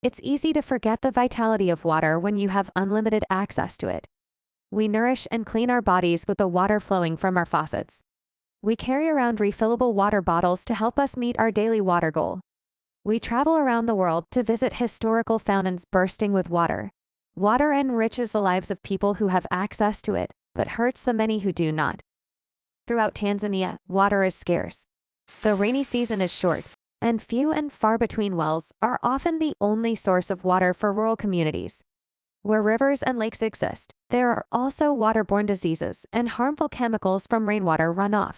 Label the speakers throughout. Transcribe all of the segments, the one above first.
Speaker 1: It's easy to forget the vitality of water when you have unlimited access to it. We nourish and clean our bodies with the water flowing from our faucets. We carry around refillable water bottles to help us meet our daily water goal. We travel around the world to visit historical fountains bursting with water. Water enriches the lives of people who have access to it, but hurts the many who do not. Throughout Tanzania, water is scarce. The rainy season is short, and few and far between wells are often the only source of water for rural communities. Where rivers and lakes exist, there are also waterborne diseases and harmful chemicals from rainwater runoff.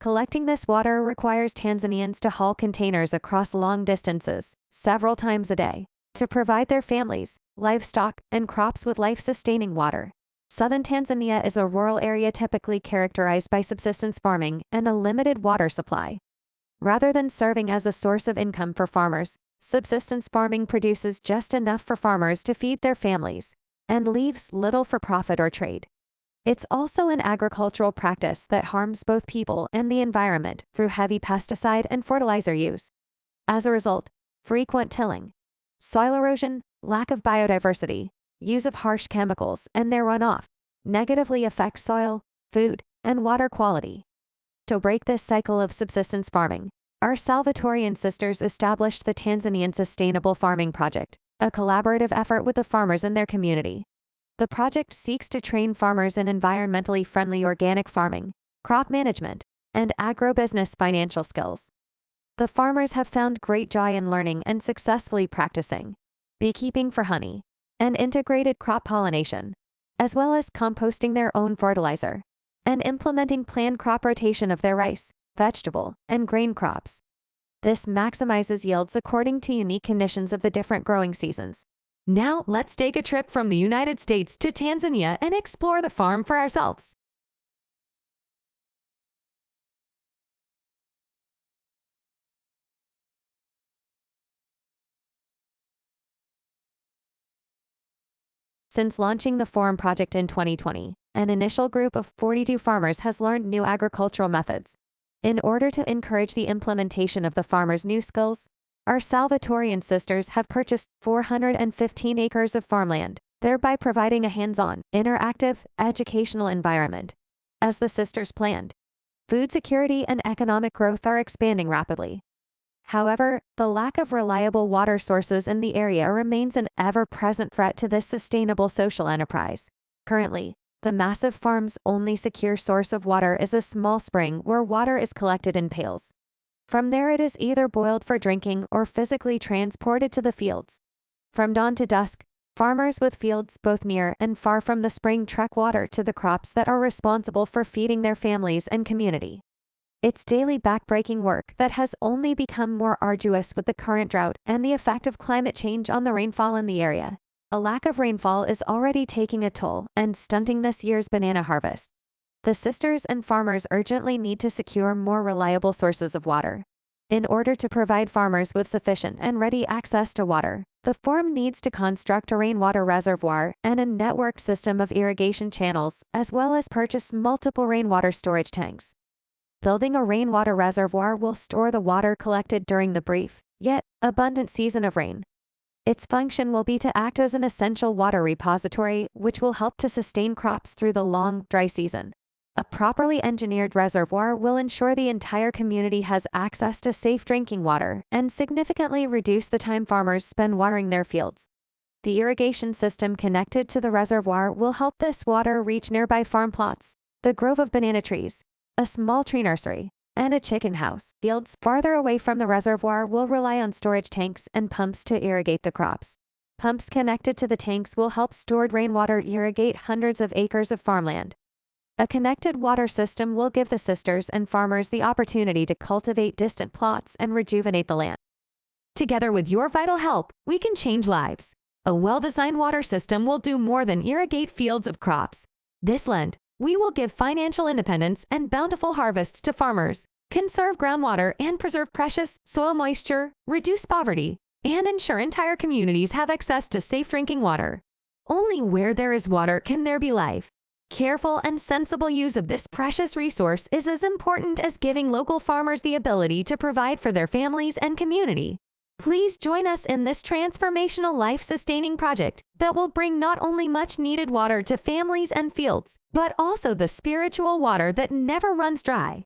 Speaker 1: Collecting this water requires Tanzanians to haul containers across long distances, several times a day, to provide their families, livestock, and crops with life-sustaining water. Southern Tanzania is a rural area typically characterized by subsistence farming and a limited water supply. Rather than serving as a source of income for farmers, subsistence farming produces just enough for farmers to feed their families, and leaves little for profit or trade. It's also an agricultural practice that harms both people and the environment through heavy pesticide and fertilizer use. As a result, frequent tilling, soil erosion, lack of biodiversity, use of harsh chemicals, and their runoff negatively affect soil, food, and water quality. To break this cycle of subsistence farming, our Salvatorian sisters established the Tanzanian Sustainable Farming Project, a collaborative effort with the farmers in their community. The project seeks to train farmers in environmentally friendly organic farming, crop management, and agrobusiness financial skills. The farmers have found great joy in learning and successfully practicing beekeeping for honey and integrated crop pollination, as well as composting their own fertilizer and implementing planned crop rotation of their rice, vegetable, and grain crops. This maximizes yields according to unique conditions of the different growing seasons. Now, let's take a trip from the United States to Tanzania and explore the farm for ourselves. Since launching the Forum project in 2020, an initial group of 42 farmers has learned new agricultural methods. In order to encourage the implementation of the farmers' new skills, our Salvatorian sisters have purchased 415 acres of farmland, thereby providing a hands-on, interactive, educational environment. As the sisters planned, food security and economic growth are expanding rapidly. However, the lack of reliable water sources in the area remains an ever-present threat to this sustainable social enterprise. Currently, the massive farm's only secure source of water is a small spring where water is collected in pails. From there it is either boiled for drinking or physically transported to the fields. From dawn to dusk, farmers with fields both near and far from the spring trek water to the crops that are responsible for feeding their families and community. It's daily backbreaking work that has only become more arduous with the current drought and the effect of climate change on the rainfall in the area. A lack of rainfall is already taking a toll and stunting this year's banana harvest. The sisters and farmers urgently need to secure more reliable sources of water. In order to provide farmers with sufficient and ready access to water, the Forum needs to construct a rainwater reservoir and a network system of irrigation channels, as well as purchase multiple rainwater storage tanks. Building a rainwater reservoir will store the water collected during the brief, yet abundant season of rain. Its function will be to act as an essential water repository, which will help to sustain crops through the long, dry season. A properly engineered reservoir will ensure the entire community has access to safe drinking water and significantly reduce the time farmers spend watering their fields. The irrigation system connected to the reservoir will help this water reach nearby farm plots, the grove of banana trees, a small tree nursery, and a chicken house. Fields farther away from the reservoir will rely on storage tanks and pumps to irrigate the crops. Pumps connected to the tanks will help stored rainwater irrigate hundreds of acres of farmland. A connected water system will give the sisters and farmers the opportunity to cultivate distant plots and rejuvenate the land. Together with your vital help, we can change lives. A well-designed water system will do more than irrigate fields of crops. This Lent, we will give financial independence and bountiful harvests to farmers, conserve groundwater and preserve precious soil moisture, reduce poverty, and ensure entire communities have access to safe drinking water. Only where there is water can there be life. Careful and sensible use of this precious resource is as important as giving local farmers the ability to provide for their families and community. Please join us in this transformational life-sustaining project that will bring not only much-needed water to families and fields, but also the spiritual water that never runs dry.